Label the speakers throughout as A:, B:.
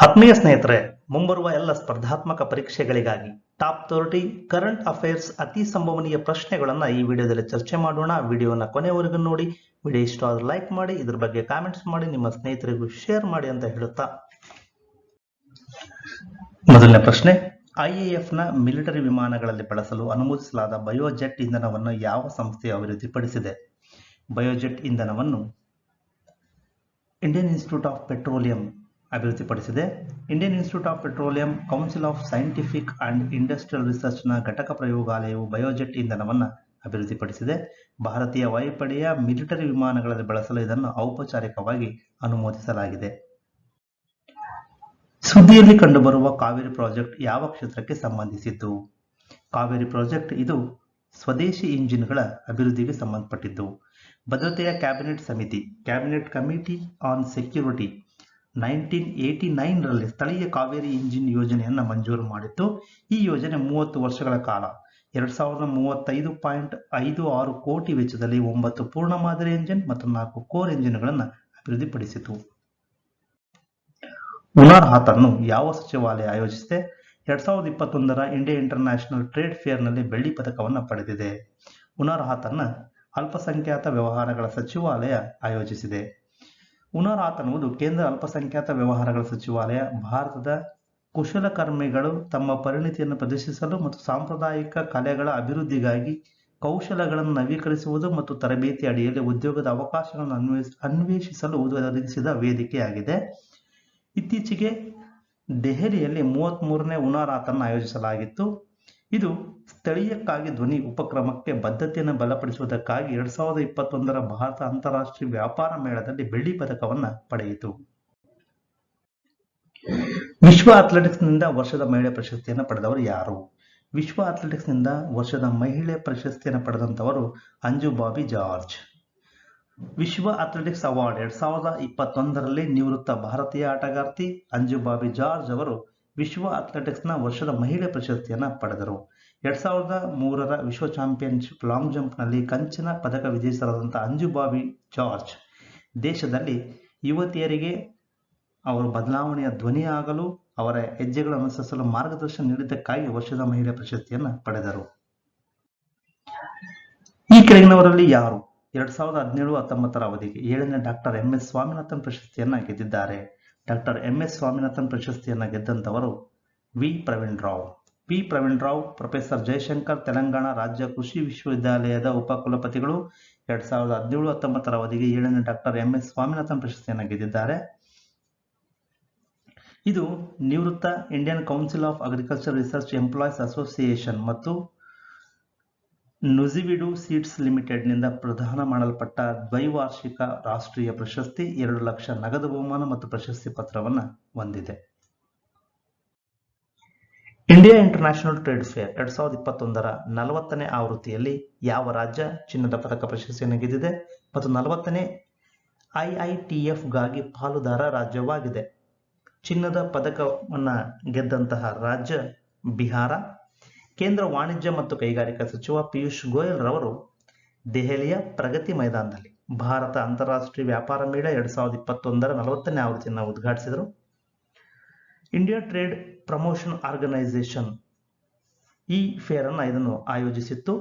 A: ಆತ್ಮೀಯ ಸ್ನೇಹಿತರೆ, ಮುಂಬರುವ ಎಲ್ಲ ಸ್ಪರ್ಧಾತ್ಮಕ ಪರೀಕ್ಷೆಗಳಿಗಾಗಿ ಟಾಪ್ 30 ಕರೆಂಟ್ ಅಫೇರ್ಸ್ ಅತಿ ಸಂಭವನೀಯ ಪ್ರಶ್ನೆಗಳನ್ನು ಈ ವಿಡಿಯೋದಲ್ಲಿ ಚರ್ಚೆ ಮಾಡೋಣ. ವಿಡಿಯೋನ ಕೊನೆವರೆಗೂ ನೋಡಿ. ವಿಡಿಯೋ ಇಷ್ಟ ಆದ್ರೆ ಲೈಕ್ ಮಾಡಿ, ಇದ್ರ ಬಗ್ಗೆ ಕಾಮೆಂಟ್ಸ್ ಮಾಡಿ, ನಿಮ್ಮ ಸ್ನೇಹಿತರಿಗೂ ಶೇರ್ ಮಾಡಿ ಅಂತ ಹೇಳುತ್ತಾ ಮೊದಲನೇ ಪ್ರಶ್ನೆ, ಐಎಎಫ್ ನ ಮಿಲಿಟರಿ ವಿಮಾನಗಳಲ್ಲಿ ಬಳಸಲು ಅನುಮೋದಿಸಲಾದ ಬಯೋಜೆಟ್ ಇಂಧನವನ್ನು ಯಾವ ಸಂಸ್ಥೆಯು ಅಭಿವೃದ್ಧಿಪಡಿಸಿದೆ? ಬಯೋಜೆಟ್ ಇಂಧನವನ್ನು ಇಂಡಿಯನ್ ಇನ್ಸ್ಟಿಟ್ಯೂಟ್ ಆಫ್ ಪೆಟ್ರೋಲಿಯಂ ಅಭಿವೃದ್ಧಿಪಡಿಸಿದೆ. Indian institute of petroleum council of scientific and industrial ರಿಸರ್ಚ್ನ ಘಟಕ ಪ್ರಯೋಗಾಲಯವು ಬಯೋಜೆಟ್ ಇಂಧನವನ್ನು ಅಭಿವೃದ್ಧಿಪಡಿಸಿದೆ. ಭಾರತೀಯ ವಾಯುಪಡೆಯ ಮಿಲಿಟರಿ ವಿಮಾನಗಳಲ್ಲಿ ಬಳಸಲು ಇದನ್ನು ಔಪಚಾರಿಕವಾಗಿ ಅನುಮೋದಿಸಲಾಗಿದೆ. ಸುದ್ದಿಯಲ್ಲಿ ಕಂಡುಬರುವ ಕಾವೇರಿ ಪ್ರಾಜೆಕ್ಟ್ ಯಾವ ಕ್ಷೇತ್ರಕ್ಕೆ ಸಂಬಂಧಿಸಿದ್ದು? ಕಾವೇರಿ ಪ್ರಾಜೆಕ್ಟ್ ಇದು ಸ್ವದೇಶಿ ಇಂಜಿನ್ಗಳ ಅಭಿವೃದ್ಧಿಗೆ ಸಂಬಂಧಪಟ್ಟಿದ್ದು. ಭದ್ರತೆಯ ಕ್ಯಾಬಿನೆಟ್ ಸಮಿತಿ ಕ್ಯಾಬಿನೆಟ್ ಕಮಿಟಿ ಆನ್ ಸೆಕ್ಯೂರಿಟಿ 1989 ರಲ್ಲಿ ಸ್ಥಳೀಯ ಕಾವೇರಿ ಇಂಜಿನ್ ಯೋಜನೆಯನ್ನು ಮಂಜೂರು ಮಾಡಿತ್ತು. ಈ ಯೋಜನೆ 30 ವರ್ಷಗಳ ಕಾಲ 2035.56 ಕೋಟಿ ವೆಚ್ಚದಲ್ಲಿ 9 ಪೂರ್ಣ ಮಾದರಿ ಎಂಜಿನ್ ಮತ್ತು 4 ಕೋರ್ ಎಂಜಿನ್ಗಳನ್ನು ಅಭಿವೃದ್ಧಿಪಡಿಸಿತು. ಹುನಾರ್ ಹಾತ್ ಅನ್ನು ಯಾವ ಸಚಿವಾಲಯ ಆಯೋಜಿಸಿದೆ? 2021ರ ಇಂಡಿಯಾ ಇಂಟರ್ನ್ಯಾಷನಲ್ ಟ್ರೇಡ್ ಫೇರ್ನಲ್ಲಿ ಬೆಳ್ಳಿ ಪದಕವನ್ನು ಪಡೆದಿದೆ. ಹುನಾರ್ ಹಾತ್ ಅನ್ನು ಅಲ್ಪಸಂಖ್ಯಾತ ವ್ಯವಹಾರಗಳ ಸಚಿವಾಲಯ ಆಯೋಜಿಸಿದೆ. ಹುನಾರ್ ಹಾತ್ ಅನ್ನುವುದು ಕೇಂದ್ರ ಅಲ್ಪಸಂಖ್ಯಾತ ವ್ಯವಹಾರಗಳ ಸಚಿವಾಲಯ ಭಾರತದ ಕುಶಲಕರ್ಮಿಗಳು ತಮ್ಮ ಪರಿಣಿತಿಯನ್ನು ಪ್ರದರ್ಶಿಸಲು ಮತ್ತು ಸಾಂಪ್ರದಾಯಿಕ ಕಲೆಗಳ ಅಭಿವೃದ್ಧಿಗಾಗಿ ಕೌಶಲಗಳನ್ನು ನವೀಕರಿಸುವುದು ಮತ್ತು ತರಬೇತಿ ಅಡಿಯಲ್ಲಿ ಉದ್ಯೋಗದ ಅವಕಾಶಗಳನ್ನು ಅನ್ವೇಷಿಸಲು ಒದಗಿಸಿದ ವೇದಿಕೆಯಾಗಿದೆ. ಇತ್ತೀಚೆಗೆ ದೆಹಲಿಯಲ್ಲಿ 33ನೇ ಹುನಾರ್ ಹಾತ್ ಅನ್ನು ಆಯೋಜಿಸಲಾಗಿತ್ತು. ಇದು ಸ್ಥಳೀಯಕ್ಕಾಗಿ ಧ್ವನಿ ಉಪಕ್ರಮಕ್ಕೆ ಬದ್ಧತೆಯನ್ನು ಬಲಪಡಿಸುವುದಕ್ಕಾಗಿ 2021ರ ಭಾರತ ಅಂತಾರಾಷ್ಟ್ರೀಯ ವ್ಯಾಪಾರ ಮೇಳದಲ್ಲಿ ಬೆಳ್ಳಿ ಪದಕವನ್ನು ಪಡೆಯಿತು. ವಿಶ್ವ ಅಥ್ಲೆಟಿಕ್ಸ್ನಿಂದ ವರ್ಷದ ಮಹಿಳೆ ಪ್ರಶಸ್ತಿಯನ್ನು ಪಡೆದವರು ಯಾರು? ವಿಶ್ವ ಅಥ್ಲೆಟಿಕ್ಸ್ನಿಂದ ವರ್ಷದ ಮಹಿಳೆ ಪ್ರಶಸ್ತಿಯನ್ನು ಪಡೆದಂತವರು ಅಂಜು ಬಾಬಿ ಜಾರ್ಜ್. ವಿಶ್ವ ಅಥ್ಲೆಟಿಕ್ಸ್ ಅವಾರ್ಡ್ 2021ರಲ್ಲಿ ನಿವೃತ್ತ ಭಾರತೀಯ ಆಟಗಾರ್ತಿ ಅಂಜು ಬಾಬಿ ಜಾರ್ಜ್ ಅವರು ವಿಶ್ವ ಅಥ್ಲೆಟಿಕ್ಸ್ನ ವರ್ಷದ ಮಹಿಳೆ ಪ್ರಶಸ್ತಿಯನ್ನು ಪಡೆದರು. 2003ರ ವಿಶ್ವ ಚಾಂಪಿಯನ್ಶಿಪ್ ಲಾಂಗ್ ಜಂಪ್ನಲ್ಲಿ ಕಂಚಿನ ಪದಕ ವಿಜೇತರಾದಂತಹ ಅಂಜು ಬಾಬಿ ಜಾರ್ಜ್ ದೇಶದಲ್ಲಿ ಯುವತಿಯರಿಗೆ ಅವರು ಬದಲಾವಣೆಯ ಧ್ವನಿಯಾಗಲು ಅವರ ಹೆಜ್ಜೆಗಳನ್ನು ಅನುಸರಿಸಲು ಮಾರ್ಗದರ್ಶನ ನೀಡಿದ್ದಕ್ಕಾಗಿ ವರ್ಷದ ಮಹಿಳೆ ಪ್ರಶಸ್ತಿಯನ್ನು ಪಡೆದರು. ಈ ಕೆಳಗಿನವರಲ್ಲಿ ಯಾರು 2017-19ರ ಅವಧಿಗೆ 7ನೇ ಡಾಕ್ಟರ್ ಎಂ.ಎಸ್. ಸ್ವಾಮಿನಾಥನ್ ಪ್ರಶಸ್ತಿಯನ್ನು ಗೆದ್ದಿದ್ದಾರೆ? Doctor M S. ಸ್ವಾಮಿನಾಥನ್ ಪ್ರಶಸ್ತಿಯನ್ನು ಗೆದ್ದಂತವರು V. Praveen Rao. P. Praveen Rao professor Jayashankar Telangana ರಾಜ್ಯ ಕೃಷಿ ವಿಶ್ವವಿದ್ಯಾಲಯದ ಉಪಕುಲಪತಿಗಳು. 2017-19ರ ಅವಧಿಗೆ 7ನೇ ಡಾಕ್ಟರ್ ಎಂ.ಎಸ್. ಸ್ವಾಮಿನಾಥನ್ ಪ್ರಶಸ್ತಿಯನ್ನು ಗೆದ್ದಿದ್ದಾರೆ. ಇದು ನಿವೃತ್ತ Indian Council of Agriculture Research Employees Association ಮತ್ತು ನುಜಿವಿಡು ಸೀಡ್ಸ್ ಲಿಮಿಟೆಡ್ ನಿಂದ ಪ್ರದಾನ ಮಾಡಲ್ಪಟ್ಟ ದ್ವೈವಾರ್ಷಿಕ ರಾಷ್ಟ್ರೀಯ ಪ್ರಶಸ್ತಿ. 2 ಲಕ್ಷ ನಗದು ಬಹುಮಾನ ಮತ್ತು ಪ್ರಶಸ್ತಿ ಪತ್ರವನ್ನು ಹೊಂದಿದೆ. ಇಂಡಿಯಾ ಇಂಟರ್ನ್ಯಾಷನಲ್ ಟ್ರೇಡ್ ಫೇರ್ 2021ರ 40ನೇ ಆವೃತ್ತಿಯಲ್ಲಿ ಯಾವ ರಾಜ್ಯ ಚಿನ್ನದ ಪದಕ ಪ್ರಶಸ್ತಿಯನ್ನು ಗೆದ್ದಿದೆ ಮತ್ತು 40ನೇ IITF ಗಾಗಿ ಪಾಲುದಾರ ರಾಜ್ಯವಾಗಿದೆ? ಚಿನ್ನದ ಪದಕವನ್ನು ಗೆದ್ದಂತಹ ರಾಜ್ಯ ಬಿಹಾರ. ಕೇಂದ್ರ ವಾಣಿಜ್ಯ ಮತ್ತು ಕೈಗಾರಿಕಾ ಸಚಿವ ಪಿಯೂಷ್ ಗೋಯಲ್ ರವರು ದೆಹಲಿಯ ಪ್ರಗತಿ ಮೈದಾನದಲ್ಲಿ ಭಾರತ ಅಂತಾರಾಷ್ಟ್ರೀಯ ವ್ಯಾಪಾರ ಮೇಳ 2021ರ 40ನೇ ಆವೃತ್ತಿಯನ್ನು ಉದ್ಘಾಟಿಸಿದರು. ಇಂಡಿಯಾ ಟ್ರೇಡ್ ಪ್ರಮೋಷನ್ ಆರ್ಗನೈಸೇಷನ್ ಈ ಫೇರ್ ಅನ್ನು ಇದನ್ನು ಆಯೋಜಿಸಿತ್ತು.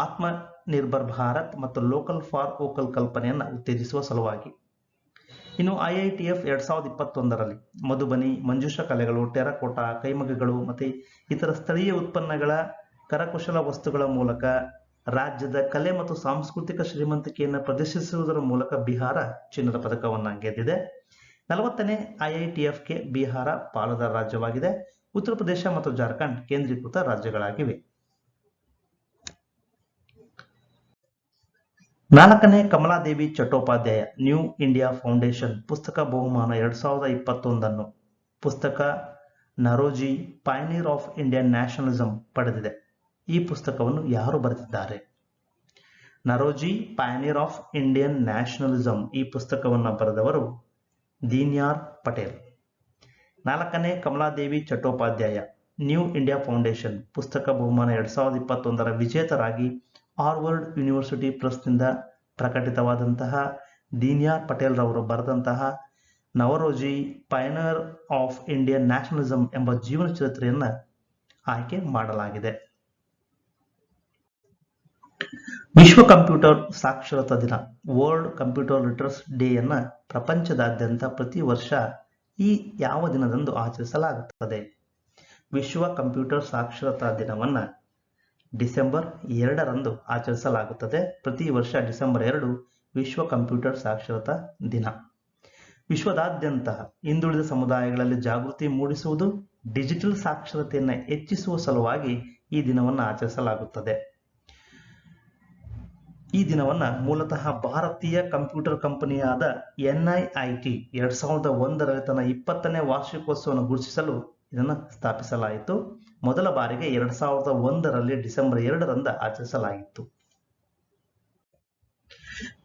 A: ಆತ್ಮ ನಿರ್ಭರ್ ಭಾರತ್ ಮತ್ತು ಲೋಕಲ್ ಫಾರ್ ವೋಕಲ್ ಕಲ್ಪನೆಯನ್ನು ಉತ್ತೇಜಿಸುವ ಸಲುವಾಗಿ. ಇನ್ನು IITF 2021ರಲ್ಲಿ ಮಧುಬನಿ, ಮಂಜೂಷಾ ಕಲೆಗಳು, ಟೆರಕೋಟಾ, ಕೈಮಗ್ಗಗಳು ಮತ್ತು ಇತರ ಸ್ಥಳೀಯ ಉತ್ಪನ್ನಗಳ ಕರಕುಶಲ ವಸ್ತುಗಳ ಮೂಲಕ ರಾಜ್ಯದ ಕಲೆ ಮತ್ತು ಸಾಂಸ್ಕೃತಿಕ ಶ್ರೀಮಂತಿಕೆಯನ್ನು ಪ್ರದರ್ಶಿಸುವುದರ ಮೂಲಕ ಬಿಹಾರ ಚಿನ್ನದ ಪದಕವನ್ನು ಗೆದ್ದಿದೆ. 40ನೇ IITFಗೆ ಬಿಹಾರ ಪಾಲುದಾರ ರಾಜ್ಯವಾಗಿದೆ. ಉತ್ತರ ಪ್ರದೇಶ ಮತ್ತು ಜಾರ್ಖಂಡ್ ಕೇಂದ್ರೀಕೃತ ರಾಜ್ಯಗಳಾಗಿವೆ. 4ನೇ Kamaladevi Chattopadhyay new India foundation ಪುಸ್ತಕ ಬಹುಮಾನ 2021 ಪುಸ್ತಕ ನರೋಜಿ ಪಯನೀರ್ ಆಫ್ ಇಂಡಿಯನ್ ನ್ಯಾಷನಲಿಸಂ ಪಡೆದಿದೆ. ಈ ಪುಸ್ತಕವನ್ನು ಯಾರು ಬರೆದಿದ್ದಾರೆ? ನರೋಜಿ ಪಯನೀರ್ ಆಫ್ ಇಂಡಿಯನ್ ನ್ಯಾಷನಲಿಸಂ ಈ ಪುಸ್ತಕವನ್ನು ಬರೆದವರು ದೀನ್ಯಾರ್ ಪಟೇಲ್. 4ನೇ Kamaladevi Chattopadhyay new India foundation ಪುಸ್ತಕ ಬಹುಮಾನ 2021ರ ವಿಜೇತರಾಗಿ ಹಾರ್ವರ್ಡ್ ಯೂನಿವರ್ಸಿಟಿ ಪ್ರೆಸ್ನಿಂದ ಪ್ರಕಟಿತವಾದಂತಹ ದೀನ್ಯಾರ್ ಪಟೇಲ್ ರವರು ಬರೆದಂತಹ ನವರೋಜಿ ಪಯನರ್ ಆಫ್ ಇಂಡಿಯನ್ ನ್ಯಾಷನಲಿಸಂ ಎಂಬ ಜೀವನ ಚರಿತ್ರೆಯನ್ನ ಆಯ್ಕೆ ಮಾಡಲಾಗಿದೆ. ವಿಶ್ವ ಕಂಪ್ಯೂಟರ್ ಸಾಕ್ಷರತಾ ದಿನ ವರ್ಲ್ಡ್ ಕಂಪ್ಯೂಟರ್ ಲಿಟರಸಿ ಡೇಯನ್ನ ಪ್ರಪಂಚದಾದ್ಯಂತ ಪ್ರತಿ ವರ್ಷ ಈ ಯಾವ ದಿನದಂದು ಆಚರಿಸಲಾಗುತ್ತದೆ? ವಿಶ್ವ ಕಂಪ್ಯೂಟರ್ ಸಾಕ್ಷರತಾ ದಿನವನ್ನ ಡಿಸೆಂಬರ್ 2ರಂದು ಆಚರಿಸಲಾಗುತ್ತದೆ. ಪ್ರತಿ ವರ್ಷ ಡಿಸೆಂಬರ್ 2 ವಿಶ್ವ ಕಂಪ್ಯೂಟರ್ ಸಾಕ್ಷರತಾ ದಿನ. ವಿಶ್ವದಾದ್ಯಂತ ಹಿಂದುಳಿದ ಸಮುದಾಯಗಳಲ್ಲಿ ಜಾಗೃತಿ ಮೂಡಿಸುವುದು, ಡಿಜಿಟಲ್ ಸಾಕ್ಷರತೆಯನ್ನು ಹೆಚ್ಚಿಸುವ ಸಲುವಾಗಿ ಈ ದಿನವನ್ನು ಆಚರಿಸಲಾಗುತ್ತದೆ. ಈ ದಿನವನ್ನ ಮೂಲತಃ ಭಾರತೀಯ ಕಂಪ್ಯೂಟರ್ ಕಂಪನಿಯಾದ NIIT 2001ರಲ್ಲಿ ತನ್ನ 20ನೇ ವಾರ್ಷಿಕೋತ್ಸವವನ್ನು ಗುರುತಿಸಲು ಇದನ್ನು ಸ್ಥಾಪಿಸಲಾಯಿತು. ಮೊದಲ ಬಾರಿಗೆ 2001ರಲ್ಲಿ ಡಿಸೆಂಬರ್ 2ರಂದು ಆಚರಿಸಲಾಗಿತ್ತು.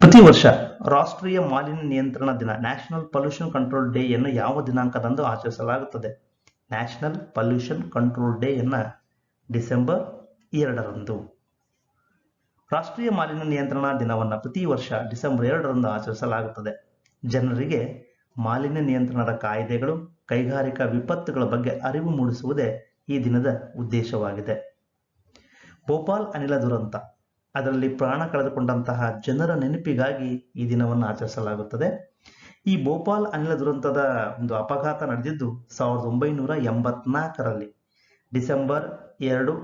A: ಪ್ರತಿ ವರ್ಷ ರಾಷ್ಟ್ರೀಯ ಮಾಲಿನ್ಯ ನಿಯಂತ್ರಣ ದಿನ ನ್ಯಾಷನಲ್ ಪೊಲ್ಯೂಷನ್ ಕಂಟ್ರೋಲ್ ಡೇ ಯನ್ನು ಯಾವ ದಿನಾಂಕದಂದು ಆಚರಿಸಲಾಗುತ್ತದೆ? ನ್ಯಾಷನಲ್ ಪೊಲ್ಯೂಷನ್ ಕಂಟ್ರೋಲ್ ಡೇ ಯನ್ನು ಡಿಸೆಂಬರ್ 2ರಂದು. ರಾಷ್ಟ್ರೀಯ ಮಾಲಿನ್ಯ ನಿಯಂತ್ರಣ ದಿನವನ್ನು ಪ್ರತಿ ವರ್ಷ ಡಿಸೆಂಬರ್ 2ರಂದು ಆಚರಿಸಲಾಗುತ್ತದೆ. ಜನರಿಗೆ ಮಾಲಿನ್ಯ ನಿಯಂತ್ರಣದ ಕಾಯ್ದೆಗಳು, ಕೈಗಾರಿಕಾ ವಿಪತ್ತುಗಳ ಬಗ್ಗೆ ಅರಿವು ಮೂಡಿಸುವುದೇ ಈ ದಿನದ ಉದ್ದೇಶವಾಗಿದೆ. ಭೋಪಾಲ್ ಅನಿಲ ದುರಂತ, ಅದರಲ್ಲಿ ಪ್ರಾಣ ಕಳೆದುಕೊಂಡಂತಹ ಜನರ ನೆನಪಿಗಾಗಿ ಈ ದಿನವನ್ನು ಆಚರಿಸಲಾಗುತ್ತದೆ. ಈ ಭೋಪಾಲ್ ಅನಿಲ ದುರಂತದ ಒಂದು ಅಪಘಾತ ನಡೆದಿದ್ದು 1984ರಲ್ಲಿ ಡಿಸೆಂಬರ್ 2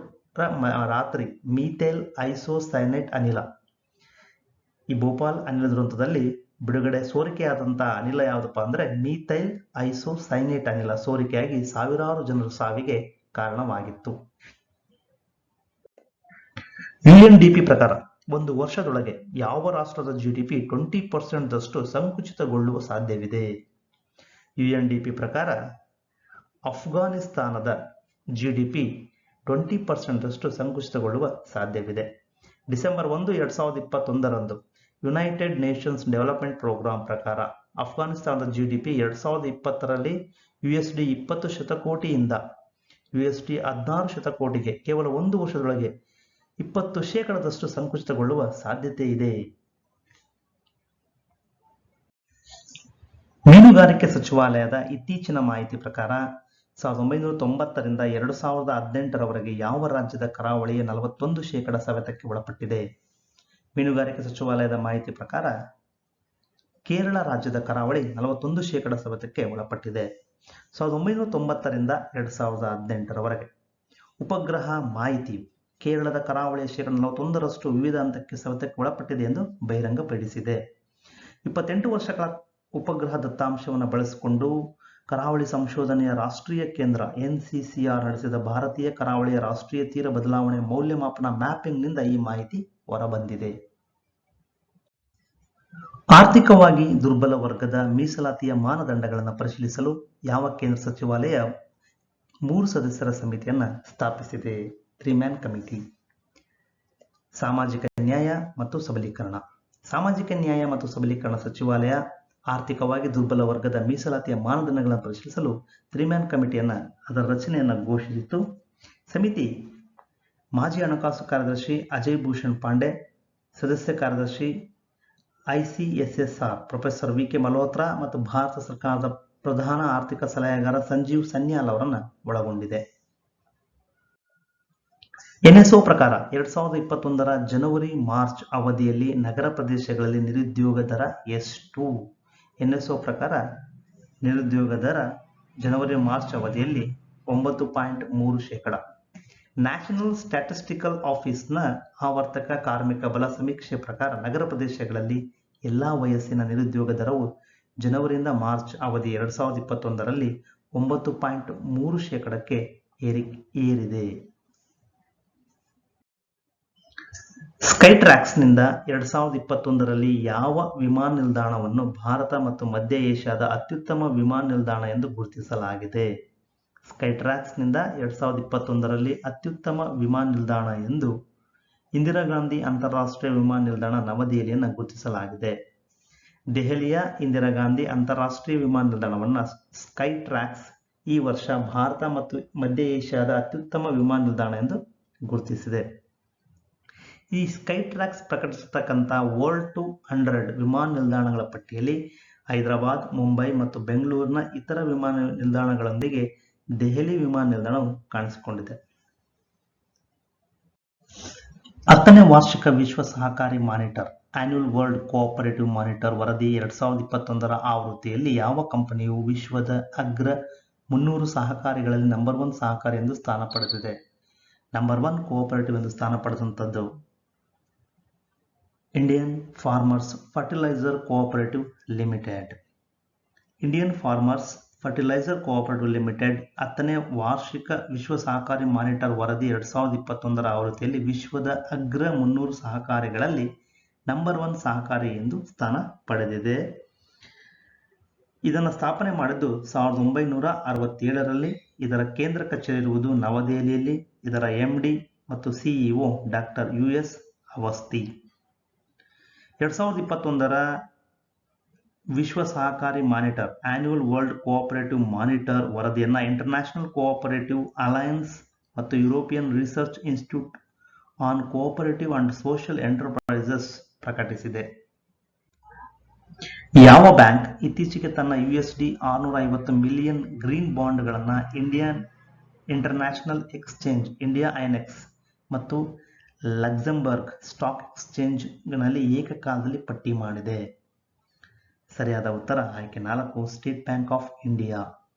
A: ರಾತ್ರಿ ಮೀಥೈಲ್ ಐಸೋಸೈನೇಟ್ ಅನಿಲ. ಈ ಭೋಪಾಲ್ ಅನಿಲ ದುರಂತದಲ್ಲಿ ಬಿಡುಗಡೆ ಸೋರಿಕೆಯಾದಂತಹ ಅನಿಲ ಯಾವುದಪ್ಪ ಅಂದ್ರೆ ಮೀಥೈಲ್ ಐಸೋಸೈನೇಟ್ ಅನಿಲ ಸೋರಿಕೆಯಾಗಿ ಸಾವಿರಾರು ಜನರ ಸಾವಿಗೆ ಕಾರಣವಾಗಿತ್ತು. UNDP ಪ್ರಕಾರ ಒಂದು ವರ್ಷದೊಳಗೆ ಯಾವ ರಾಷ್ಟ್ರದ GDP 20% ಸಂಕುಚಿತಗೊಳ್ಳುವ ಸಾಧ್ಯವಿದೆ? UNDP ಪ್ರಕಾರ ಅಫ್ಘಾನಿಸ್ತಾನದ GDP 20% ಸಂಕುಚಿತಗೊಳ್ಳುವ ಸಾಧ್ಯವಿದೆ. ಡಿಸೆಂಬರ್ 1, 2021ರಂದು ಯುನೈಟೆಡ್ ನೇಷನ್ಸ್ ಡೆವಲಪ್ಮೆಂಟ್ ಪ್ರೋಗ್ರಾಂ ಪ್ರಕಾರ ಅಫ್ಘಾನಿಸ್ತಾನದ GDP 2020ರಲ್ಲಿ USD 20 ಶತಕೋಟಿಯಿಂದ USD 16 ಶತಕೋಟಿಗೆ ಕೇವಲ ಒಂದು ವರ್ಷದೊಳಗೆ 20% ಸಂಕುಚಿತಗೊಳ್ಳುವ ಸಾಧ್ಯತೆ ಇದೆ. ಮೀನುಗಾರಿಕೆ ಸಚಿವಾಲಯದ ಇತ್ತೀಚಿನ ಮಾಹಿತಿ ಪ್ರಕಾರ 1990ರಿಂದ 2018ರವರೆಗೆ ಯಾವ ರಾಜ್ಯದ ಕರಾವಳಿಯ 41% ಸವೆತಕ್ಕೆ ಒಳಪಟ್ಟಿದೆ? ಮೀನುಗಾರಿಕೆ ಸಚಿವಾಲಯದ ಮಾಹಿತಿ ಪ್ರಕಾರ ಕೇರಳ ರಾಜ್ಯದ ಕರಾವಳಿ 41% ಸವೆತಕ್ಕೆ ಒಳಪಟ್ಟಿದೆ. 1990ರಿಂದ 2018ರವರೆಗೆ ಉಪಗ್ರಹ ಮಾಹಿತಿಯು ಕೇರಳದ ಕರಾವಳಿಯ 41% ವಿವಿಧ ಹಂತಕ್ಕೆ ಸವೆತಕ್ಕೆ ಒಳಪಟ್ಟಿದೆ ಎಂದು ಬಹಿರಂಗಪಡಿಸಿದೆ. 28 ವರ್ಷಗಳ ಉಪಗ್ರಹ ದತ್ತಾಂಶವನ್ನು ಬಳಸಿಕೊಂಡು ಕರಾವಳಿ ಸಂಶೋಧನೆಯ ರಾಷ್ಟ್ರೀಯ ಕೇಂದ್ರ NCCR ನಡೆಸಿದ ಭಾರತೀಯ ಕರಾವಳಿಯ ರಾಷ್ಟ್ರೀಯ ತೀರ ಬದಲಾವಣೆ ಮೌಲ್ಯಮಾಪನ ಮ್ಯಾಪಿಂಗ್ನಿಂದ ಈ ಮಾಹಿತಿ ಹೊರಬಂದಿದೆ. ಆರ್ಥಿಕವಾಗಿ ದುರ್ಬಲ ವರ್ಗದ ಮೀಸಲಾತಿಯ ಮಾನದಂಡಗಳನ್ನು ಪರಿಶೀಲಿಸಲು ಯಾವ ಕೇಂದ್ರ ಸಚಿವಾಲಯ 3 ಸದಸ್ಯರ ಸಮಿತಿಯನ್ನು ಸ್ಥಾಪಿಸಿದೆ? 3-man committee. ಸಾಮಾಜಿಕ ನ್ಯಾಯ ಮತ್ತು ಸಬಲೀಕರಣ. ಸಾಮಾಜಿಕ ನ್ಯಾಯ ಮತ್ತು ಸಬಲೀಕರಣ ಸಚಿವಾಲಯ ಆರ್ಥಿಕವಾಗಿ ದುರ್ಬಲ ವರ್ಗದ ಮೀಸಲಾತಿಯ ಮಾನದಂಡಗಳನ್ನು ಪರಿಶೀಲಿಸಲು 3-man ಕಮಿಟಿಯನ್ನು ಅದರ ರಚನೆಯನ್ನು ಘೋಷಿಸಿತು. ಸಮಿತಿ ಮಾಜಿ ಹಣಕಾಸು ಕಾರ್ಯದರ್ಶಿ ಅಜಯ್ ಭೂಷಣ್ ಪಾಂಡೆ, ಸದಸ್ಯ ಕಾರ್ಯದರ್ಶಿ ICSSR ಪ್ರೊಫೆಸರ್ VK ಮಲ್ಹೋತ್ರಾ ಮತ್ತು ಭಾರತ ಸರ್ಕಾರದ ಪ್ರಧಾನ ಆರ್ಥಿಕ ಸಲಹೆಗಾರ ಸಂಜೀವ್ ಸನ್ಯಾಲ್ ಅವರನ್ನು ಒಳಗೊಂಡಿದೆ. NSO ಪ್ರಕಾರ 2021ರ ಜನವರಿ-ಮಾರ್ಚ್ ಅವಧಿಯಲ್ಲಿ ನಗರ ಪ್ರದೇಶಗಳಲ್ಲಿ ನಿರುದ್ಯೋಗ ದರ ಎಷ್ಟು? NSO ಪ್ರಕಾರ ನಿರುದ್ಯೋಗ ದರ ಜನವರಿ-ಮಾರ್ಚ್ ಅವಧಿಯಲ್ಲಿ 9.3%. ನ್ಯಾಷನಲ್ ಸ್ಟ್ಯಾಟಿಸ್ಟಿಕಲ್ ಆಫೀಸ್ನ ಆವರ್ತಕ ಕಾರ್ಮಿಕ ಬಲ ಸಮೀಕ್ಷೆ ಪ್ರಕಾರ ನಗರ ಪ್ರದೇಶಗಳಲ್ಲಿ ಎಲ್ಲಾ ವಯಸ್ಸಿನ ನಿರುದ್ಯೋಗ ದರವು ಜನವರಿಯಿಂದ ಮಾರ್ಚ್ ಅವಧಿ 2021ರಲ್ಲಿ 9.3%ಕ್ಕೆ ಏರಿದೆ. ಸ್ಕೈಟ್ರಾಕ್ಸ್ನಿಂದ 2021ರಲ್ಲಿ ಯಾವ ವಿಮಾನ ನಿಲ್ದಾಣವನ್ನು ಭಾರತ ಮತ್ತು ಮಧ್ಯ ಏಷ್ಯಾದ ಅತ್ಯುತ್ತಮ ವಿಮಾನ ನಿಲ್ದಾಣ ಎಂದು ಗುರುತಿಸಲಾಗಿದೆ? ಸ್ಕೈಟ್ರಾಕ್ಸ್ನಿಂದ 2021ರಲ್ಲಿ ಅತ್ಯುತ್ತಮ ವಿಮಾನ ನಿಲ್ದಾಣ ಎಂದು ಇಂದಿರಾ ಗಾಂಧಿ ಅಂತಾರಾಷ್ಟ್ರೀಯ ವಿಮಾನ ನಿಲ್ದಾಣ ನವದೆಹಲಿಯನ್ನು ಗುರುತಿಸಲಾಗಿದೆ. ದೆಹಲಿಯ ಇಂದಿರಾ ಗಾಂಧಿ ಅಂತಾರಾಷ್ಟ್ರೀಯ ವಿಮಾನ ನಿಲ್ದಾಣವನ್ನು ಸ್ಕೈಟ್ರಾಕ್ಸ್ ಈ ವರ್ಷ ಭಾರತ ಮತ್ತು ಮಧ್ಯ ಏಷ್ಯಾದ ಅತ್ಯುತ್ತಮ ವಿಮಾನ ನಿಲ್ದಾಣ ಎಂದು ಗುರುತಿಸಿದೆ. ಈ ಸ್ಕೈಟ್ರಾಕ್ಸ್ ಪ್ರಕಟಿಸತಕ್ಕಂಥ ವರ್ಲ್ಡ್ 200 ವಿಮಾನ ನಿಲ್ದಾಣಗಳ ಪಟ್ಟಿಯಲ್ಲಿ ಹೈದರಾಬಾದ್, ಮುಂಬೈ ಮತ್ತು ಬೆಂಗಳೂರಿನ ಇತರ ವಿಮಾನ ನಿಲ್ದಾಣಗಳೊಂದಿಗೆ ದೆಹಲಿ ವಿಮಾನ ನಿಲ್ದಾಣವು ಕಾಣಿಸಿಕೊಂಡಿದೆ. 10ನೇ ವಾರ್ಷಿಕ ವಿಶ್ವ ಸಹಕಾರಿ monitor annual world cooperative monitor ವರದಿ 2021ರ ಆವೃತ್ತಿಯಲ್ಲಿ ಯಾವ ಕಂಪನಿಯು ವಿಶ್ವದ ಅಗ್ರ 300 ಸಹಕಾರಿಗಳಲ್ಲಿ ನಂಬರ್ 1 ಸಹಕಾರಿ ಎಂದು ಸ್ಥಾನ ಪಡೆದಿದೆ? ನಂಬರ್ 1 ಕೋಆಪರೇಟಿವ್ ಎಂದು ಸ್ಥಾನ ಪಡೆದಂಥದ್ದು Indian farmers fertiliser cooperative limited. Indian farmers fertiliser cooperative limited 10ನೇ ವಾರ್ಷಿಕ ವಿಶ್ವ ಸಹಕಾರಿ ಮಾನಿಟರ್ ವರದಿ 2021ರ ಆವೃತ್ತಿಯಲ್ಲಿ ವಿಶ್ವದ ಅಗ್ರ 300 ಸಹಕಾರಿಗಳಲ್ಲಿ ನಂಬರ್ 1 ಸಹಕಾರಿ ಎಂದು ಸ್ಥಾನ ಪಡೆದಿದೆ. ಇದನ್ನು ಸ್ಥಾಪನೆ ಮಾಡಿದ್ದು 1967ರಲ್ಲಿ. ಇದರ ಕೇಂದ್ರ ಕಚೇರಿ ಇರುವುದು ನವದೆಹಲಿಯಲ್ಲಿ. ಇದರ ಎಂಡಿ ಮತ್ತು ಸಿಇಒ ಡಾಕ್ಟರ್ US ಅವಸ್ಥಿ. 2021ರ ವಿಶ್ವ ಸಹಕಾರಿ monitor annual world cooperative monitor ವರದಿಯನ್ನು ಇಂಟರ್ನ್ಯಾಷನಲ್ ಕೋಆಪರೇಟಿವ್ ಅಲಯನ್ಸ್ ಮತ್ತು European research institute on cooperative and social enterprises ಪ್ರಕಟಿಸಿದೆ. ಯಾವ ಬ್ಯಾಂಕ್ ಇತ್ತೀಚೆಗೆ ತನ್ನ USD 650 ಮಿಲಿಯನ್ ಗ್ರೀನ್ ಬಾಂಡ್ಗಳನ್ನು Indian international exchange India INX ಮತ್ತು ಲಕ್ಸೆಂಬರ್ಗ್ ಸ್ಟಾಕ್ ಎಕ್ಸ್ಚೇಂಜ್ನಲ್ಲಿ ಏಕಕಾಲದಲ್ಲಿ ಪಟ್ಟಿ ಮಾಡಿದೆ? ಸರಿಯಾದ ಉತ್ತರ ಆಯ್ಕೆ 4, state bank of India.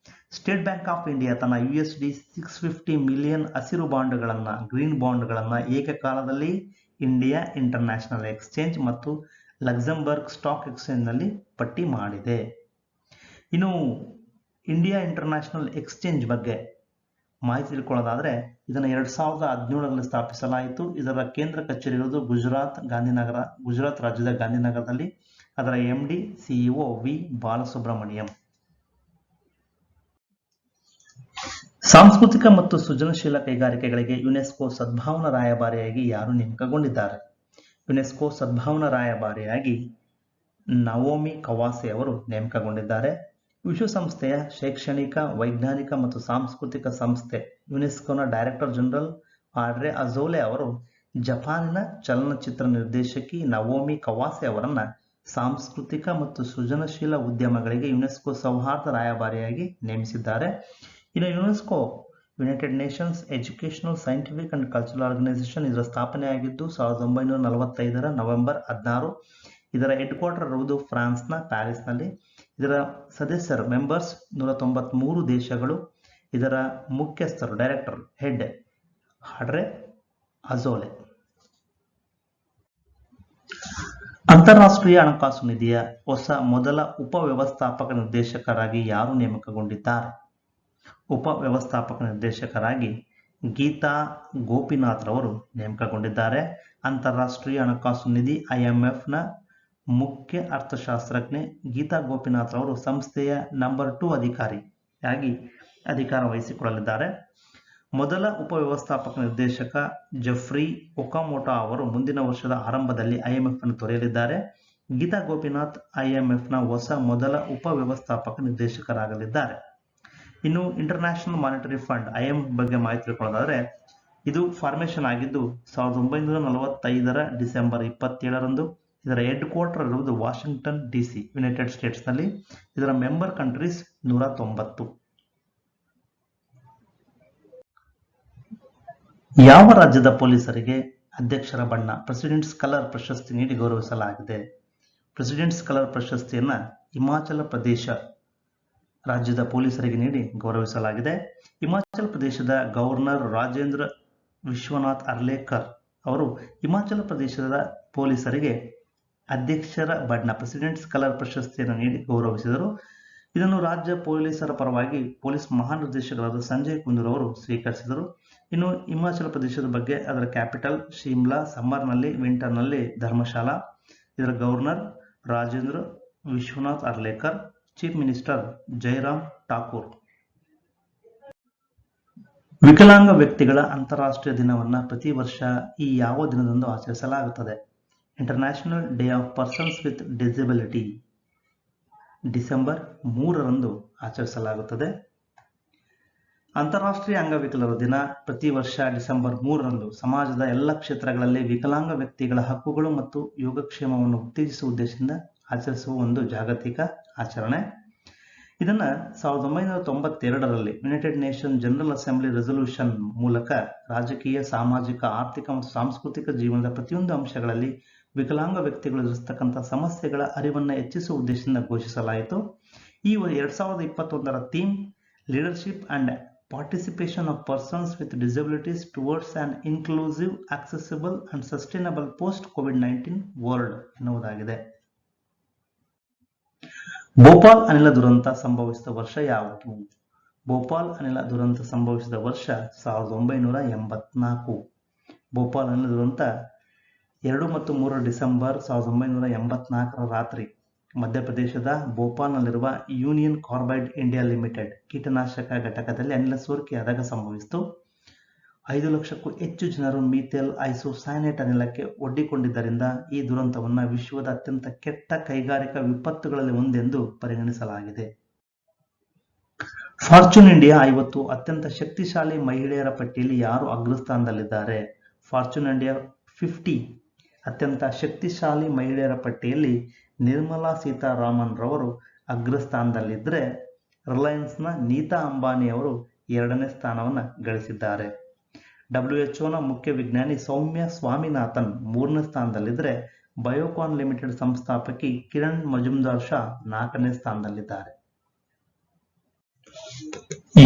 A: State bank of India ತನ್ನ USD 650 ಮಿಲಿಯನ್ ಹಸಿರು ಬಾಂಡ್ಗಳನ್ನು ಗ್ರೀನ್ ಬಾಂಡ್ಗಳನ್ನು ಏಕಕಾಲದಲ್ಲಿ ಇಂಡಿಯಾ ಇಂಟರ್ನ್ಯಾಷನಲ್ ಎಕ್ಸ್ಚೇಂಜ್ ಮತ್ತು ಲಕ್ಸೆಂಬರ್ಗ್ ಸ್ಟಾಕ್ ಎಕ್ಸ್ಚೇಂಜ್ನಲ್ಲಿ ಪಟ್ಟಿ ಮಾಡಿದೆ. ಇನ್ನು ಇಂಡಿಯಾ ಇಂಟರ್ನ್ಯಾಷನಲ್ ಎಕ್ಸ್ಚೇಂಜ್ ಬಗ್ಗೆ ಮಾಹಿತಿ ತಿಳ್ಕೊಳ್ಳೋದಾದರೆ ಇದನ್ನು 2017ರಲ್ಲಿ ಸ್ಥಾಪಿಸಲಾಯಿತು. ಇದರ ಕೇಂದ್ರ ಕಚೇರಿ ಇರುವುದು ಗುಜರಾತ್ ರಾಜ್ಯದ ಗಾಂಧಿನಗರದಲ್ಲಿ. ಅದರ MD CEO V ಬಾಲಸುಬ್ರಮಣಿಯಂ. ಸಾಂಸ್ಕೃತಿಕ ಮತ್ತು ಸೃಜನಶೀಲ ಕೈಗಾರಿಕೆಗಳಿಗೆ ಯುನೆಸ್ಕೋ ಸದ್ಭಾವನಾ ರಾಯಭಾರಿಯಾಗಿ ಯಾರು ನೇಮಕಗೊಂಡಿದ್ದಾರೆ? ಯುನೆಸ್ಕೋ ಸದ್ಭಾವನಾ ರಾಯಭಾರಿಯಾಗಿ ನವೋಮಿ ಕವಾಸೆ ಅವರು ನೇಮಕಗೊಂಡಿದ್ದಾರೆ. ವಿಶ್ವಸಂಸ್ಥೆಯ ಶೈಕ್ಷಣಿಕ, ವೈಜ್ಞಾನಿಕ ಮತ್ತು ಸಾಂಸ್ಕೃತಿಕ ಸಂಸ್ಥೆ ಯುನೆಸ್ಕೋನ ಡೈರೆಕ್ಟರ್ ಜನರಲ್ ಆಡ್ರೆ ಅಜೌಲೆ ಅವರು ಜಪಾನಿನ ಚಲನಚಿತ್ರ ನಿರ್ದೇಶಕಿ ನವೋಮಿ ಕವಾಸೆ ಅವರನ್ನು ಸಾಂಸ್ಕೃತಿಕ ಮತ್ತು ಸೃಜನಶೀಲ ಉದ್ಯಮಗಳಿಗೆ ಯುನೆಸ್ಕೋ ಸೌಹಾರ್ದ ರಾಯಭಾರಿಯಾಗಿ ನೇಮಿಸಿದ್ದಾರೆ. ಇನ್ನು UNESCO United Nations Educational, Scientific and Cultural Organization ಇದರ ಸ್ಥಾಪನೆಯಾಗಿದ್ದು 1945ರ ನವೆಂಬರ್ 16. ಇದರ ಹೆಡ್ ಕ್ವಾರ್ಟರ್ ಇರುವುದು ಫ್ರಾನ್ಸ್ನ ಪ್ಯಾರಿಸ್ನಲ್ಲಿ. ಇದರ ಸದಸ್ಯರು ಮೆಂಬರ್ಸ್ 193 ದೇಶಗಳು. ಇದರ ಮುಖ್ಯಸ್ಥರು ಡೈರೆಕ್ಟರ್ ಹೆಡ್ ಆಡ್ರೆ ಅಜೌಲೆ. ಅಂತಾರಾಷ್ಟ್ರೀಯ ಹಣಕಾಸು ನಿಧಿಯ ಮೊದಲ ಉಪವ್ಯವಸ್ಥಾಪಕ ನಿರ್ದೇಶಕರಾಗಿ ಯಾರು ನೇಮಕಗೊಂಡಿದ್ದಾರೆ? ಉಪವ್ಯವಸ್ಥಾಪಕ ನಿರ್ದೇಶಕರಾಗಿ ಗೀತಾ ಗೋಪಿನಾಥ್ ರವರು ನೇಮಕಗೊಂಡಿದ್ದಾರೆ. ಅಂತಾರಾಷ್ಟ್ರೀಯ ಹಣಕಾಸು ನಿಧಿ IMFನ ಮುಖ್ಯ ಅರ್ಥಶಾಸ್ತ್ರಜ್ಞೆ ಗೀತಾ ಗೋಪಿನಾಥ್ ರವರು ಸಂಸ್ಥೆಯ ನಂಬರ್ 2 ಅಧಿಕಾರಿಯಾಗಿ ಅಧಿಕಾರ ವಹಿಸಿಕೊಳ್ಳಲಿದ್ದಾರೆ. ಮೊದಲ ಉಪವ್ಯವಸ್ಥಾಪಕ ನಿರ್ದೇಶಕ ಜೆಫ್ರಿ ಒಕಾಮೋಟೋ ಅವರು ಮುಂದಿನ ವರ್ಷದ ಆರಂಭದಲ್ಲಿ IMF ಅನ್ನು ತೊರೆಯಲಿದ್ದಾರೆ. ಗೀತಾ ಗೋಪಿನಾಥ್ IMFನ ಮೊದಲ ಉಪವ್ಯವಸ್ಥಾಪಕ ನಿರ್ದೇಶಕರಾಗಲಿದ್ದಾರೆ. ಇನ್ನು ಇಂಟರ್ನ್ಯಾಷನಲ್ ಮಾನಿಟರಿ ಫಂಡ್ IMF ಬಗ್ಗೆ ಮಾಹಿತಿ ತಿಳ್ಕೊಳ್ಳೋದಾದರೆ ಇದು ಫಾರ್ಮೇಷನ್ ಆಗಿದ್ದು 1945ರ ಡಿಸೆಂಬರ್ 27ರಂದು. ಇದರ ಹೆಡ್ ಕ್ವಾರ್ಟರ್ ಇರುವುದು ವಾಷಿಂಗ್ಟನ್ DC ಯುನೈಟೆಡ್ ಸ್ಟೇಟ್ಸ್ನಲ್ಲಿ. ಇದರ ಮೆಂಬರ್ ಕಂಟ್ರೀಸ್ 190. ಯಾವ ರಾಜ್ಯದ ಪೊಲೀಸರಿಗೆ ಅಧ್ಯಕ್ಷರ ಬಣ್ಣ ಪ್ರೆಸಿಡೆಂಟ್ಸ್ ಕಲರ್ ಪ್ರಶಸ್ತಿ ನೀಡಿ ಗೌರವಿಸಲಾಗಿದೆ? ಪ್ರೆಸಿಡೆಂಟ್ಸ್ ಕಲರ್ ಪ್ರಶಸ್ತಿಯನ್ನು ಹಿಮಾಚಲ ಪ್ರದೇಶ ರಾಜ್ಯದ ಪೊಲೀಸರಿಗೆ ನೀಡಿ ಗೌರವಿಸಲಾಗಿದೆ. ಹಿಮಾಚಲ ಪ್ರದೇಶದ ಗವರ್ನರ್ ರಾಜೇಂದ್ರ ವಿಶ್ವನಾಥ್ ಅರ್ಲೇಕರ್ ಅವರು ಹಿಮಾಚಲ ಪ್ರದೇಶದ ಪೊಲೀಸರಿಗೆ ಅಧ್ಯಕ್ಷರ ಬಣ್ಣ ಪ್ರೆಸಿಡೆಂಟ್ಸ್ ಕಲರ್ ಪ್ರಶಸ್ತಿಯನ್ನು ನೀಡಿ ಗೌರವಿಸಿದರು. ಇದನ್ನು ರಾಜ್ಯ ಪೊಲೀಸರ ಪರವಾಗಿ ಪೊಲೀಸ್ ಮಹಾನಿರ್ದೇಶಕರಾದ ಸಂಜಯ್ ಕುಂದೂರ್ ಅವರು ಸ್ವೀಕರಿಸಿದರು. ಇನ್ನು ಹಿಮಾಚಲ ಪ್ರದೇಶದ ಬಗ್ಗೆ ಅದರ ಕ್ಯಾಪಿಟಲ್ ಶಿಮ್ಲಾ, ಸಮ್ಮರ್ನಲ್ಲಿ, ವಿಂಟರ್ನಲ್ಲಿ ಧರ್ಮಶಾಲಾ. ಇದರ governor Rajendra Vishwanath Arlekar, chief minister Jairam Thakur. ವಿಕಲಾಂಗ ವ್ಯಕ್ತಿಗಳ ಅಂತಾರಾಷ್ಟ್ರೀಯ ದಿನವನ್ನು ಪ್ರತಿ ವರ್ಷ ಈ ಯಾವ ದಿನದಂದು ಆಚರಿಸಲಾಗುತ್ತದೆ? International day of persons with disability December 3ರಂದು ಆಚರಿಸಲಾಗುತ್ತದೆ. ಅಂತಾರಾಷ್ಟ್ರೀಯ ಅಂಗವಿಕಲರ ದಿನ ಪ್ರತಿ ವರ್ಷ ಡಿಸೆಂಬರ್ 3ರಂದು ಸಮಾಜದ ಎಲ್ಲ ಕ್ಷೇತ್ರಗಳಲ್ಲಿ ವಿಕಲಾಂಗ ವ್ಯಕ್ತಿಗಳ ಹಕ್ಕುಗಳು ಮತ್ತು ಯೋಗಕ್ಷೇಮವನ್ನು ಉತ್ತೇಜಿಸುವ ಉದ್ದೇಶದಿಂದ ಆಚರಿಸುವ ಒಂದು ಜಾಗತಿಕ ಆಚರಣೆ. ಇದನ್ನ 1992ರಲ್ಲಿ United Nation general assembly resolution ಮೂಲಕ ರಾಜಕೀಯ, ಸಾಮಾಜಿಕ, ಆರ್ಥಿಕ ಮತ್ತು ಸಾಂಸ್ಕೃತಿಕ ಜೀವನದ ಪ್ರತಿಯೊಂದು ಅಂಶಗಳಲ್ಲಿ ವಿಕಲಾಂಗ ವ್ಯಕ್ತಿಗಳು ಎದುರಿಸತಕ್ಕಂಥ ಸಮಸ್ಯೆಗಳ ಅರಿವನ್ನು ಹೆಚ್ಚಿಸುವ ಉದ್ದೇಶದಿಂದ ಘೋಷಿಸಲಾಯಿತು. ಈ 2021ರ theme leadership and participation of persons with disabilities towards an inclusive, accessible and sustainable post covid world ಎನ್ನುವುದಾಗಿದೆ. ಭೋಪಾಲ್ ಅನಿಲ ದುರಂತ ಸಂಭವಿಸಿದ ವರ್ಷ ಯಾವುದು? ಭೋಪಾಲ್ ಅನಿಲ ದುರಂತ ಸಂಭವಿಸಿದ ವರ್ಷ 1984. ಭೋಪಾಲ್ ಅನಿಲ ದುರಂತ 2 ಮತ್ತು 3 ಡಿಸೆಂಬರ್ 1984ರ ರಾತ್ರಿ ಮಧ್ಯಪ್ರದೇಶದ ಭೋಪಾಲ್ನಲ್ಲಿರುವ ಯೂನಿಯನ್ ಕಾರ್ಬೈಡ್ ಇಂಡಿಯಾ ಲಿಮಿಟೆಡ್ ಕೀಟನಾಶಕ ಘಟಕದಲ್ಲಿ ಅನಿಲ ಸೋರಿಕೆಯಾದಾಗ ಸಂಭವಿಸಿತು. 5 ಲಕ್ಷಕ್ಕೂ ಹೆಚ್ಚು ಜನರು ಮೀಥೇಲ್ ಐಸೋಸೈನೇಟ್ ಅನಿಲಕ್ಕೆ ಒಡ್ಡಿಕೊಂಡಿದ್ದರಿಂದ ಈ ದುರಂತವನ್ನು ವಿಶ್ವದ ಅತ್ಯಂತ ಕೆಟ್ಟ ಕೈಗಾರಿಕಾ ವಿಪತ್ತುಗಳಲ್ಲಿ ಒಂದೆಂದು ಪರಿಗಣಿಸಲಾಗಿದೆ. ಫಾರ್ಚೂನ್ ಇಂಡಿಯಾ 50 ಅತ್ಯಂತ ಶಕ್ತಿಶಾಲಿ ಮಹಿಳೆಯರ ಪಟ್ಟಿಯಲ್ಲಿ ಯಾರು ಅಗ್ರಸ್ಥಾನದಲ್ಲಿದ್ದಾರೆ? ಫಾರ್ಚೂನ್ ಇಂಡಿಯಾ 50 ಅತ್ಯಂತ ಶಕ್ತಿಶಾಲಿ ಮಹಿಳೆಯರ ಪಟ್ಟಿಯಲ್ಲಿ ನಿರ್ಮಲಾ ಸೀತಾರಾಮನ್ ರವರು ಅಗ್ರಸ್ಥಾನದಲ್ಲಿದ್ದರೆ, ರಿಲಯನ್ಸ್ನ ನೀತಾ ಅಂಬಾನಿ ಅವರು 2ನೇ ಸ್ಥಾನವನ್ನು ಗಳಿಸಿದ್ದಾರೆ. WHOನ ಮುಖ್ಯ ವಿಜ್ಞಾನಿ ಸೌಮ್ಯ ಸ್ವಾಮಿನಾಥನ್ 3ನೇ ಸ್ಥಾನದಲ್ಲಿದ್ದರೆ, ಬಯೋಕಾನ್ ಲಿಮಿಟೆಡ್ ಸಂಸ್ಥಾಪಕಿ ಕಿರಣ್ ಮಜುಮ್ದಾರ್ ಶಾ 4ನೇ ಸ್ಥಾನದಲ್ಲಿದ್ದಾರೆ.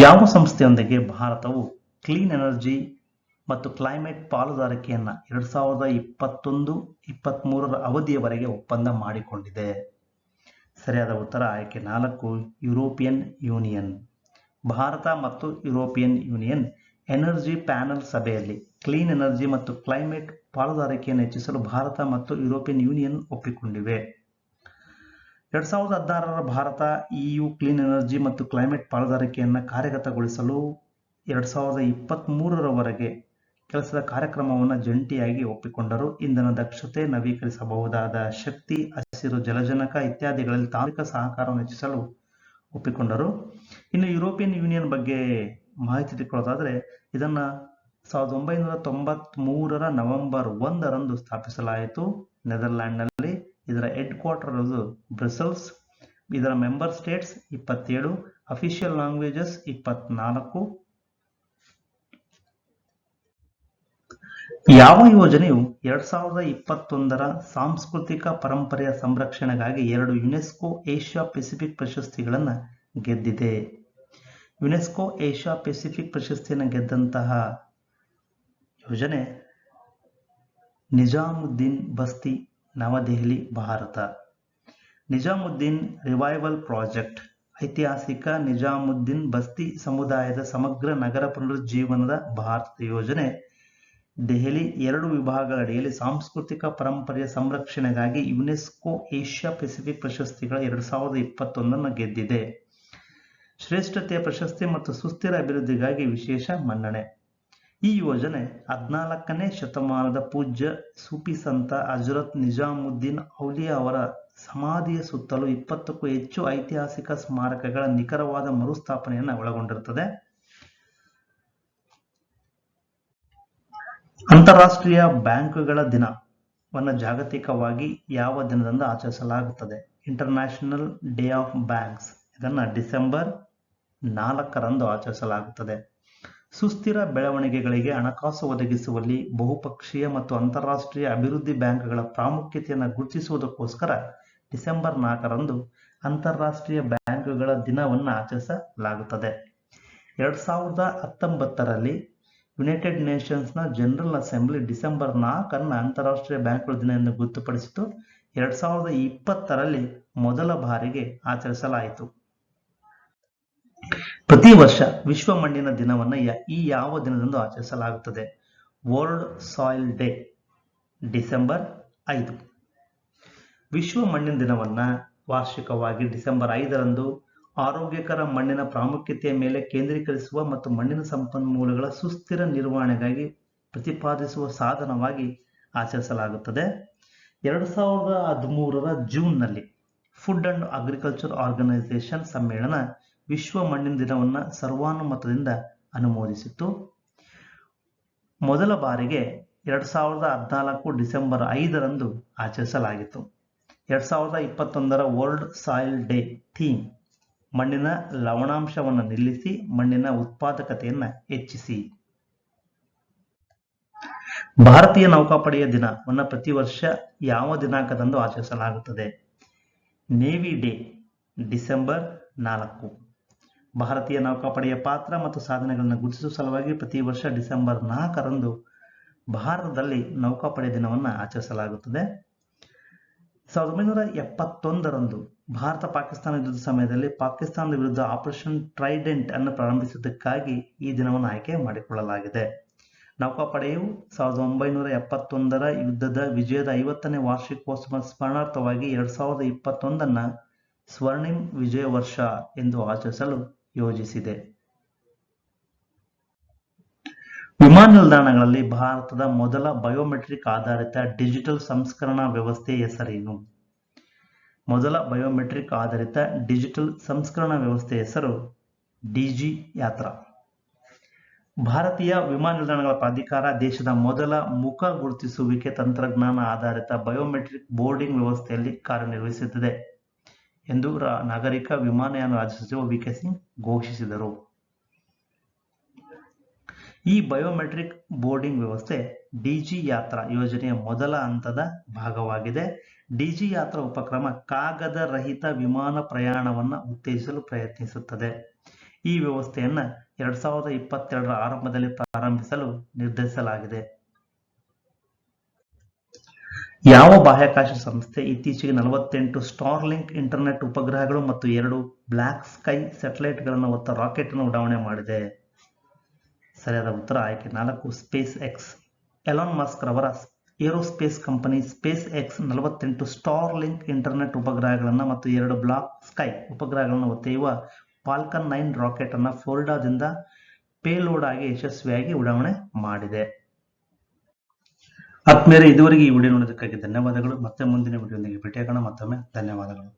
A: ಯಾವ ಸಂಸ್ಥೆಯೊಂದಿಗೆ ಭಾರತವು ಕ್ಲೀನ್ ಎನರ್ಜಿ ಮತ್ತು ಕ್ಲೈಮೇಟ್ ಪಾಲುದಾರಿಕೆಯನ್ನು 2021-23ರ ಅವಧಿಯವರೆಗೆ ಒಪ್ಪಂದ ಮಾಡಿಕೊಂಡಿದೆ? ಸರಿಯಾದ ಉತ್ತರ ಆಯ್ಕೆ 4, ಯುರೋಪಿಯನ್ ಯೂನಿಯನ್. ಭಾರತ ಮತ್ತು ಯುರೋಪಿಯನ್ ಯೂನಿಯನ್ ಎನರ್ಜಿ ಪ್ಯಾನೆಲ್ ಸಭೆಯಲ್ಲಿ ಕ್ಲೀನ್ ಎನರ್ಜಿ ಮತ್ತು ಕ್ಲೈಮೇಟ್ ಪಾಲುದಾರಿಕೆಯನ್ನು ಹೆಚ್ಚಿಸಲು ಭಾರತ ಮತ್ತು ಯುರೋಪಿಯನ್ ಯೂನಿಯನ್ ಒಪ್ಪಿಕೊಂಡಿವೆ. 2016ರ ಭಾರತ EU ಕ್ಲೀನ್ ಎನರ್ಜಿ ಮತ್ತು ಕ್ಲೈಮೇಟ್ ಪಾಲುದಾರಿಕೆಯನ್ನು ಕಾರ್ಯಗತಗೊಳಿಸಲು 2023ರವರೆಗೆ ಕೆಲಸದ ಕಾರ್ಯಕ್ರಮವನ್ನು ಜಂಟಿಯಾಗಿ ಒಪ್ಪಿಕೊಂಡರು. ಇಂಧನ ದಕ್ಷತೆ, ನವೀಕರಿಸಬಹುದಾದ ಶಕ್ತಿ, ಹಸಿರು ಜಲಜನಕ ಇತ್ಯಾದಿಗಳಲ್ಲಿ ತಾಂತ್ರಿಕ ಸಹಕಾರವನ್ನು ಹೆಚ್ಚಿಸಲು ಒಪ್ಪಿಕೊಂಡರು. ಇನ್ನು ಯುರೋಪಿಯನ್ ಯೂನಿಯನ್ ಬಗ್ಗೆ ಮಾಹಿತಿ ತಿಳ್ಕೊಳ್ಳೋದಾದ್ರೆ, ಇದನ್ನು 1993ರ ನವೆಂಬರ್ 1ರಂದು ಸ್ಥಾಪಿಸಲಾಯಿತು ನೆದರ್ಲ್ಯಾಂಡ್ನಲ್ಲಿ. ಇದರ ಹೆಡ್ ಕ್ವಾರ್ಟರ್ ಇರೋದು ಬ್ರಸೆಲ್ಸ್. ಇದರ ಮೆಂಬರ್ ಸ್ಟೇಟ್ಸ್ 27, ಅಫಿಷಿಯಲ್ ಲ್ಯಾಂಗ್ವೇಜಸ್ 24. ಯಾವ ಯೋಜನೆಯು 2021ರ ಸಾಂಸ್ಕೃತಿಕ ಪರಂಪರೆಯ ಸಂರಕ್ಷಣೆಗಾಗಿ 2 ಯುನೆಸ್ಕೋ ಏಷ್ಯಾ ಪೆಸಿಫಿಕ್ ಪ್ರಶಸ್ತಿಗಳನ್ನು ಗೆದ್ದಿದೆ? ಯುನೆಸ್ಕೋ ಏಷ್ಯಾ ಪೆಸಿಫಿಕ್ ಪ್ರಶಸ್ತಿಯನ್ನು ಗೆದ್ದಂತಹ ಯೋಜನೆ ನಿಜಾಮುದ್ದೀನ್ ಬಸ್ತಿ, ನವದೆಹಲಿ, ಭಾರತ. ನಿಜಾಮುದ್ದೀನ್ ರಿವೈವಲ್ ಪ್ರಾಜೆಕ್ಟ್ ಐತಿಹಾಸಿಕ ನಿಜಾಮುದ್ದೀನ್ ಬಸ್ತಿ ಸಮುದಾಯದ ಸಮಗ್ರ ನಗರ ಪುನರುಜ್ಜೀವನದ ಭಾರತದ ಯೋಜನೆ ದೆಹಲಿ 2 ವಿಭಾಗಗಳ ಅಡಿಯಲ್ಲಿ ಸಾಂಸ್ಕೃತಿಕ ಪರಂಪರೆಯ ಸಂರಕ್ಷಣೆಗಾಗಿ ಯುನೆಸ್ಕೋ ಏಷ್ಯಾ ಪೆಸಿಫಿಕ್ ಪ್ರಶಸ್ತಿಗಳ 2021 ಗೆದ್ದಿದೆ. ಶ್ರೇಷ್ಠತೆಯ ಪ್ರಶಸ್ತಿ ಮತ್ತು ಸುಸ್ಥಿರ ಅಭಿವೃದ್ಧಿಗಾಗಿ ವಿಶೇಷ ಮನ್ನಣೆ. ಈ ಯೋಜನೆ 14ನೇ ಶತಮಾನದ ಪೂಜ್ಯ ಸೂಫಿ ಸಂತ ಹಜರತ್ ನಿಜಾಮುದ್ದೀನ್ ಔಲಿಯಾ ಅವರ ಸಮಾಧಿಯ ಸುತ್ತಲೂ 20ಕ್ಕೂ ಹೆಚ್ಚು ಐತಿಹಾಸಿಕ ಸ್ಮಾರಕಗಳ ನಿಖರವಾದ ಮರುಸ್ಥಾಪನೆಯನ್ನು ಒಳಗೊಂಡಿರುತ್ತದೆ. ಅಂತಾರಾಷ್ಟ್ರೀಯ ಬ್ಯಾಂಕುಗಳ ದಿನವನ್ನು ಜಾಗತಿಕವಾಗಿ ಯಾವ ದಿನದಂದು ಆಚರಿಸಲಾಗುತ್ತದೆ? International day of banks. ಇದನ್ನು ಡಿಸೆಂಬರ್ 4ರಂದು ಆಚರಿಸಲಾಗುತ್ತದೆ. ಸುಸ್ಥಿರ ಬೆಳವಣಿಗೆಗಳಿಗೆ ಹಣಕಾಸು ಒದಗಿಸುವಲ್ಲಿ ಬಹುಪಕ್ಷೀಯ ಮತ್ತು ಅಂತಾರಾಷ್ಟ್ರೀಯ ಅಭಿವೃದ್ಧಿ ಬ್ಯಾಂಕ್ಗಳ ಪ್ರಾಮುಖ್ಯತೆಯನ್ನು ಗುರುತಿಸುವುದಕ್ಕೋಸ್ಕರ ಡಿಸೆಂಬರ್ 4ರಂದು ಅಂತಾರಾಷ್ಟ್ರೀಯ ಬ್ಯಾಂಕುಗಳ ದಿನವನ್ನು ಆಚರಿಸಲಾಗುತ್ತದೆ. 2019ರಲ್ಲಿ ಯುನೈಟೆಡ್ ನೇಷನ್ಸ್ನ ಜನರಲ್ ಅಸೆಂಬ್ಲಿ ಡಿಸೆಂಬರ್ 4ಅನ್ನು ಅಂತಾರಾಷ್ಟ್ರೀಯ ಬ್ಯಾಂಕುಗಳ ದಿನ ಎಂದು ಗೊತ್ತುಪಡಿಸಿತು. 2020ರಲ್ಲಿ ಮೊದಲ ಬಾರಿಗೆ ಆಚರಿಸಲಾಯಿತು. ಪ್ರತಿ ವರ್ಷ ವಿಶ್ವ ಮಣ್ಣಿನ ದಿನವನ್ನು ಯಾವ ದಿನದಂದು ಆಚರಿಸಲಾಗುತ್ತದೆ? World soil day, December 5. ವಿಶ್ವ ಮಣ್ಣಿನ ದಿನವನ್ನು ವಾರ್ಷಿಕವಾಗಿ ಡಿಸೆಂಬರ್ 5ರಂದು ಆರೋಗ್ಯಕರ ಮಣ್ಣಿನ ಪ್ರಾಮುಖ್ಯತೆಯ ಮೇಲೆ ಕೇಂದ್ರೀಕರಿಸುವ ಮತ್ತು ಮಣ್ಣಿನ ಸಂಪನ್ಮೂಲಗಳ ಸುಸ್ಥಿರ ನಿರ್ವಹಣೆಗಾಗಿ ಪ್ರತಿಪಾದಿಸುವ ಸಾಧನವಾಗಿ ಆಚರಿಸಲಾಗುತ್ತದೆ. 2013ರ ಜೂನ್ನಲ್ಲಿ ಫುಡ್ ಅಂಡ್ ಅಗ್ರಿಕಲ್ಚರ್ ಆರ್ಗನೈಸೇಷನ್ ಸಮ್ಮೇಳನ ವಿಶ್ವ ಮಣ್ಣಿನ ದಿನವನ್ನು ಸರ್ವಾನುಮತದಿಂದ ಅನುಮೋದಿಸಿತು. ಮೊದಲ ಬಾರಿಗೆ 2014 ಡಿಸೆಂಬರ್ 5ರಂದು ಆಚರಿಸಲಾಗಿತ್ತು. 2021 ವರ್ಲ್ಡ್ ಸಾಯಿಲ್ ಡೇ ಥೀಮ್ ಮಣ್ಣಿನ ಲವಣಾಂಶವನ್ನು ನಿಲ್ಲಿಸಿ ಮಣ್ಣಿನ ಉತ್ಪಾದಕತೆಯನ್ನು ಹೆಚ್ಚಿಸಿ. ಭಾರತೀಯ ನೌಕಾಪಡೆಯ ದಿನವನ್ನು ಪ್ರತಿ ವರ್ಷ ಯಾವ ದಿನಾಂಕದಂದು ಆಚರಿಸಲಾಗುತ್ತದೆ? Navy day December 4. ಭಾರತೀಯ ನೌಕಾಪಡೆಯ ಪಾತ್ರ ಮತ್ತು ಸಾಧನೆಗಳನ್ನು ಗುರುತಿಸುವ ಸಲುವಾಗಿ ಪ್ರತಿ ವರ್ಷ ಡಿಸೆಂಬರ್ 4ರಂದು ಭಾರತದಲ್ಲಿ ನೌಕಾಪಡೆಯ ದಿನವನ್ನು ಆಚರಿಸಲಾಗುತ್ತದೆ. 1971ರಂದು ಭಾರತ ಪಾಕಿಸ್ತಾನ ಯುದ್ಧದ ಸಮಯದಲ್ಲಿ ಪಾಕಿಸ್ತಾನದ ವಿರುದ್ಧ ಆಪರೇಷನ್ ಟ್ರೈಡೆಂಟ್ ಅನ್ನು ಪ್ರಾರಂಭಿಸಿದ್ದಕ್ಕಾಗಿ ಈ ದಿನವನ್ನು ಆಯ್ಕೆ ಮಾಡಿಕೊಳ್ಳಲಾಗಿದೆ. ನೌಕಾಪಡೆಯು 1971ರ ಯುದ್ಧದ ವಿಜಯದ 50ನೇ ವಾರ್ಷಿಕೋತ್ಸವ ಸ್ಮರಣಾರ್ಥವಾಗಿ 2021ನ್ನು ಸ್ವರ್ಣಿಂ ವಿಜಯ ವರ್ಷ ಎಂದು ಆಚರಿಸಲು ಯೋಜಿಸಿದೆ. ವಿಮಾನ ನಿಲ್ದಾಣಗಳಲ್ಲಿ ಭಾರತದ ಮೊದಲ ಬಯೋಮೆಟ್ರಿಕ್ ಆಧಾರಿತ ಡಿಜಿಟಲ್ ಸಂಸ್ಕರಣಾ ವ್ಯವಸ್ಥೆ ಹೆಸರೇನು? ಮೊದಲ ಬಯೋಮೆಟ್ರಿಕ್ ಆಧಾರಿತ ಡಿಜಿಟಲ್ ಸಂಸ್ಕರಣಾ ವ್ಯವಸ್ಥೆ ಹೆಸರು ಡಿಜಿ ಯಾತ್ರಾ. ಭಾರತೀಯ ವಿಮಾನ ನಿಲ್ದಾಣಗಳ ಪ್ರಾಧಿಕಾರ ದೇಶದ ಮೊದಲ ಮುಖ ಗುರುತಿಸುವಿಕೆ ತಂತ್ರಜ್ಞಾನ ಆಧಾರಿತ ಬಯೋಮೆಟ್ರಿಕ್ ಬೋರ್ಡಿಂಗ್ ವ್ಯವಸ್ಥೆಯಲ್ಲಿ ಕಾರ್ಯನಿರ್ವಹಿಸುತ್ತಿದೆ ಎಂದು ನಾಗರಿಕ ವಿಮಾನಯಾನ ರಾಜ್ಯ ಸಚಿವ ವಿ.ಕೆ. ಸಿಂಗ್ ಘೋಷಿಸಿದರು. ಈ ಬಯೋಮೆಟ್ರಿಕ್ ಬೋರ್ಡಿಂಗ್ ವ್ಯವಸ್ಥೆ ಡಿಜಿ ಯಾತ್ರಾ ಯೋಜನೆಯ ಮೊದಲ ಹಂತದ ಭಾಗವಾಗಿದೆ. ಡಿಜಿ ಯಾತ್ರಾ ಉಪಕ್ರಮ ಕಾಗದ ರಹಿತ ವಿಮಾನ ಪ್ರಯಾಣವನ್ನು ಉತ್ತೇಜಿಸಲು ಪ್ರಯತ್ನಿಸುತ್ತದೆ. ಈ ವ್ಯವಸ್ಥೆಯನ್ನು 2022ರ ಆರಂಭದಲ್ಲಿ ಪ್ರಾರಂಭಿಸಲು ನಿರ್ಧರಿಸಲಾಗಿದೆ. ಯಾವ ಬಾಹ್ಯಾಕಾಶ ಸಂಸ್ಥೆ ಇತ್ತೀಚೆಗೆ 48 ಸ್ಟಾರ್ಲಿಂಕ್ ಇಂಟರ್ನೆಟ್ ಉಪಗ್ರಹಗಳು ಮತ್ತು 2 ಬ್ಲ್ಯಾಕ್ ಸ್ಕೈ ಸ್ಯಾಟಲೈಟ್ಗಳನ್ನು ಹೊತ್ತ ರಾಕೆಟ್ ಅನ್ನು ಉಡಾವಣೆ ಮಾಡಿದೆ? ಸರಿಯಾದ ಉತ್ತರ ಆಯ್ಕೆ 4 ಸ್ಪೇಸ್ ಎಕ್ಸ್. ಎಲಾನ್ ಮಸ್ಕ್ ರವರ aerospace company space X 48 Starlink internet ಉಪಗ್ರಹಗಳನ್ನು ಮತ್ತು 2 ಬ್ಲಾಕ್ ಸ್ಕೈ ಉಪಗ್ರಹಗಳನ್ನು ಹೊತ್ತೊಯ್ಯುವ ಫಾಲ್ಕನ್ 9 ರಾಕೆಟ್ ಅನ್ನು ಫ್ಲೋರಿಡಾದಿಂದ ಪೇಲೋಡ್ ಆಗಿ ಯಶಸ್ವಿಯಾಗಿ ಉಡಾವಣೆ ಮಾಡಿದೆ. ಆತ್ಮೀಯರೇ, ಇದುವರೆಗೆ ಈ ವಿಡಿಯೋ ನೋಡೋದಕ್ಕಾಗಿ ಧನ್ಯವಾದಗಳು. ಮತ್ತೆ ಮುಂದಿನ ವಿಡಿಯೋದೊಂದಿಗೆ ಭೇಟಿಯಾಗೋಣ. ಮತ್ತೊಮ್ಮೆ ಧನ್ಯವಾದಗಳು.